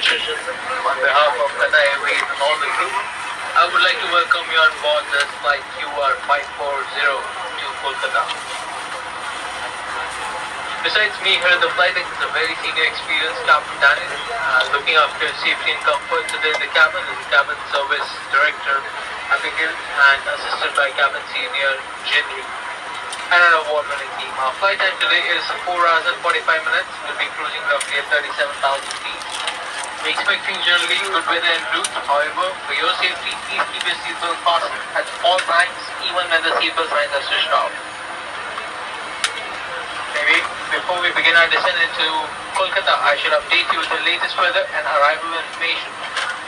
Richard. On behalf of Qatar Airways and all the crew, I would like to welcome you on board this flight QR 540 to Kolkata. Besides me here, the flight deck is a very senior experienced Captain Daniel, looking after safety and comfort within the cabin is the Cabin Service Director Abigail and assisted by Cabin Senior Jinri and an award-winning team. Our flight time today is 4 hours and 45 minutes. We'll be cruising roughly at 37,000 feet. We expect things generally good weather en route. However, for your safety, please keep your seatbelt fastened at all times, even when the seatbelt signs are switched off. Maybe before we begin our descent into Kolkata, I should update you with the latest weather and arrival information.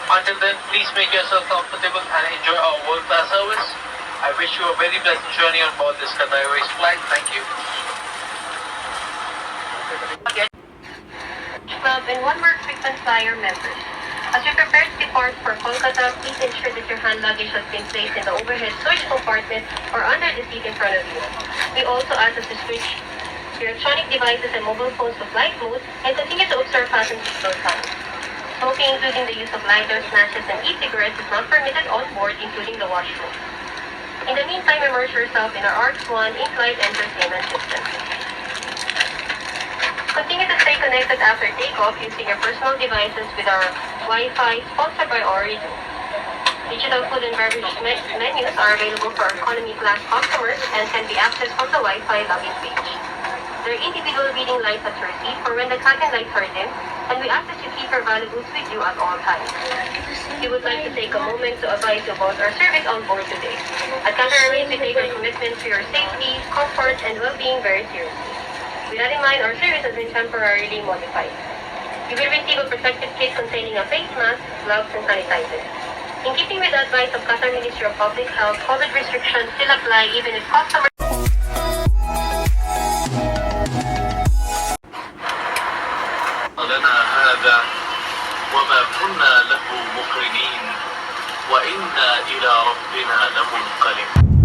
Until then, please make yourself comfortable and enjoy our world-class service. I wish you a very pleasant journey on board this Qatar Airways flight. Thank you. Club and one more frequent flyer members. As you prepare to depart for Kolkata, please ensure that your hand luggage has been placed in the overhead storage compartment or under the seat in front of you. We also ask us to switch your electronic devices and mobile phones to flight mode and continue to observe fasten seatbelt signs. Smoking, including the use of lighters, matches, and e-cigarettes, is not permitted on board, including the washroom. In the meantime, immerse yourself in our ARC-1 in-flight entertainment system. Continue to stay connected after takeoff using your personal devices with our Wi-Fi sponsored by Origin. Digital food and beverage menus are available for economy class customers and can be accessed from the Wi-Fi login page. There are individual reading lights at your seat for when the cabin lights are dim, and we ask that you keep your valuables with you at all times. We would like to take a moment to advise you about our service on board today. At Qatar Airways, we take our commitment to your safety, comfort, and well-being very seriously. With that in mind, our service has been temporarily modified. You will receive a protective kit containing a face mask, gloves, and sanitizer. In keeping with the advice of Qatar Ministry of Public Health, COVID restrictions still apply even if customers لنا هذا وما كنا له مقرنين وإنا إلى ربنا لمنقلبون